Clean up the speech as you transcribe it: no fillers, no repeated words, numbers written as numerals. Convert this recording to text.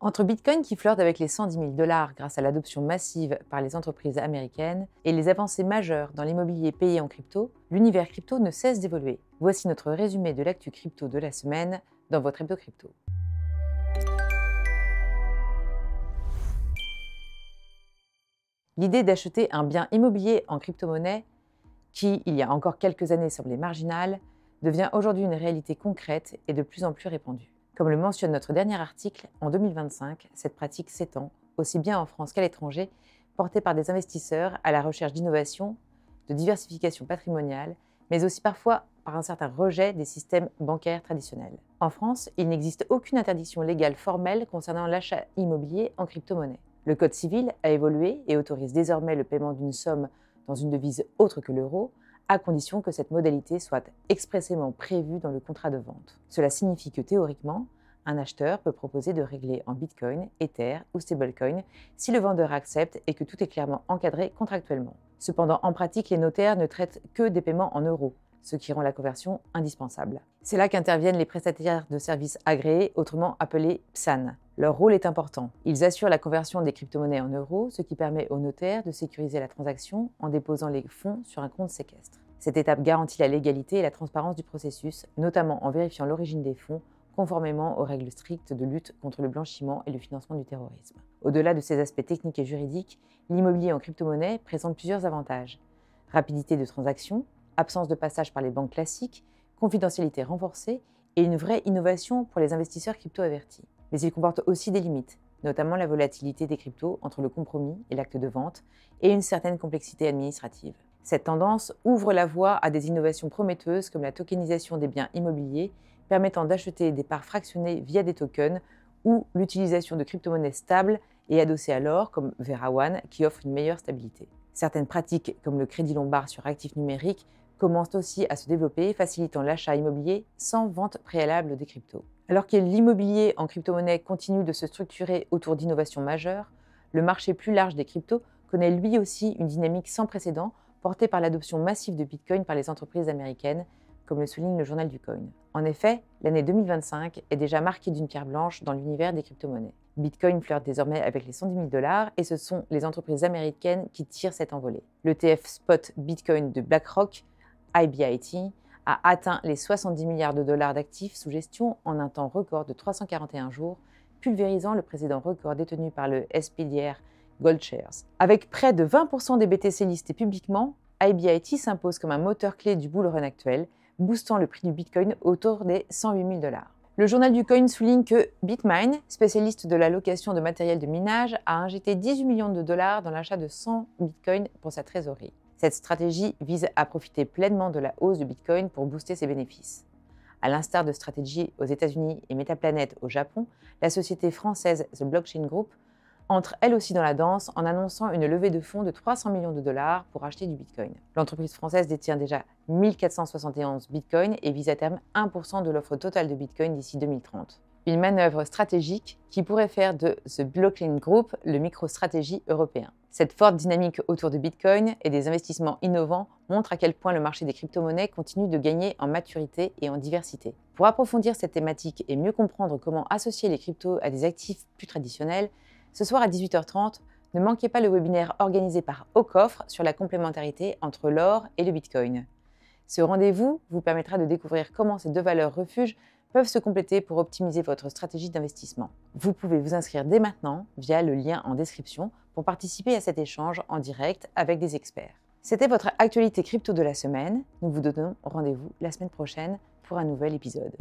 Entre Bitcoin qui flirte avec les 110 000 $ grâce à l'adoption massive par les entreprises américaines et les avancées majeures dans l'immobilier payé en crypto, l'univers crypto ne cesse d'évoluer. Voici notre résumé de l'actu crypto de la semaine dans votre hebdo crypto. L'idée d'acheter un bien immobilier en crypto-monnaie, qui, il y a encore quelques années, semblait marginale, devient aujourd'hui une réalité concrète et de plus en plus répandue. Comme le mentionne notre dernier article, en 2025, cette pratique s'étend, aussi bien en France qu'à l'étranger, portée par des investisseurs à la recherche d'innovation, de diversification patrimoniale, mais aussi parfois par un certain rejet des systèmes bancaires traditionnels. En France, il n'existe aucune interdiction légale formelle concernant l'achat immobilier en crypto-monnaie. Le Code civil a évolué et autorise désormais le paiement d'une somme dans une devise autre que l'euro, à condition que cette modalité soit expressément prévue dans le contrat de vente. Cela signifie que théoriquement, un acheteur peut proposer de régler en Bitcoin, Ether ou stablecoin si le vendeur accepte et que tout est clairement encadré contractuellement. Cependant, en pratique, les notaires ne traitent que des paiements en euros, ce qui rend la conversion indispensable. C'est là qu'interviennent les prestataires de services agréés, autrement appelés PSAN. Leur rôle est important. Ils assurent la conversion des crypto-monnaies en euros, ce qui permet aux notaires de sécuriser la transaction en déposant les fonds sur un compte séquestre. Cette étape garantit la légalité et la transparence du processus, notamment en vérifiant l'origine des fonds, conformément aux règles strictes de lutte contre le blanchiment et le financement du terrorisme. Au-delà de ces aspects techniques et juridiques, l'immobilier en crypto-monnaie présente plusieurs avantages. Rapidité de transaction, absence de passage par les banques classiques, confidentialité renforcée et une vraie innovation pour les investisseurs crypto avertis. Mais il comporte aussi des limites, notamment la volatilité des cryptos entre le compromis et l'acte de vente et une certaine complexité administrative. Cette tendance ouvre la voie à des innovations prometteuses comme la tokenisation des biens immobiliers permettant d'acheter des parts fractionnées via des tokens ou l'utilisation de crypto-monnaies stables et adossées à l'or comme Vera One qui offre une meilleure stabilité. Certaines pratiques comme le crédit lombard sur actifs numériques commencent aussi à se développer, facilitant l'achat immobilier sans vente préalable des cryptos. Alors que l'immobilier en crypto-monnaie continue de se structurer autour d'innovations majeures, le marché plus large des cryptos connaît lui aussi une dynamique sans précédent portée par l'adoption massive de Bitcoin par les entreprises américaines, comme le souligne le journal du Coin. En effet, l'année 2025 est déjà marquée d'une pierre blanche dans l'univers des crypto-monnaies. Bitcoin flirte désormais avec les 110 000 $ et ce sont les entreprises américaines qui tirent cette envolée. L'ETF spot Bitcoin de BlackRock, IBIT, a atteint les 70 milliards de dollars d'actifs sous gestion en un temps record de 341 jours, pulvérisant le précédent record détenu par le SPDR Gold Shares. Avec près de 20% des BTC listés publiquement, IBIT s'impose comme un moteur clé du bull run actuel, boostant le prix du Bitcoin autour des 108 000 $. Le journal du Coin souligne que Bitmain, spécialiste de la location de matériel de minage, a injecté 18 millions de dollars dans l'achat de 100 Bitcoins pour sa trésorerie. Cette stratégie vise à profiter pleinement de la hausse du Bitcoin pour booster ses bénéfices. À l'instar de stratégies aux États-Unis et Metaplanet au Japon, la société française The Blockchain Group entre elle aussi dans la danse en annonçant une levée de fonds de 300 millions de dollars pour acheter du Bitcoin. L'entreprise française détient déjà 1471 Bitcoins et vise à terme 1% de l'offre totale de Bitcoin d'ici 2030. Une manœuvre stratégique qui pourrait faire de The Blockchain Group le micro-stratégie européen. Cette forte dynamique autour de Bitcoin et des investissements innovants montre à quel point le marché des crypto-monnaies continue de gagner en maturité et en diversité. Pour approfondir cette thématique et mieux comprendre comment associer les cryptos à des actifs plus traditionnels, ce soir à 18h30, ne manquez pas le webinaire organisé par Aucoffre sur la complémentarité entre l'or et le Bitcoin. Ce rendez-vous vous permettra de découvrir comment ces deux valeurs refuges peuvent se compléter pour optimiser votre stratégie d'investissement. Vous pouvez vous inscrire dès maintenant via le lien en description pour participer à cet échange en direct avec des experts. C'était votre actualité crypto de la semaine. Nous vous donnons rendez-vous la semaine prochaine pour un nouvel épisode.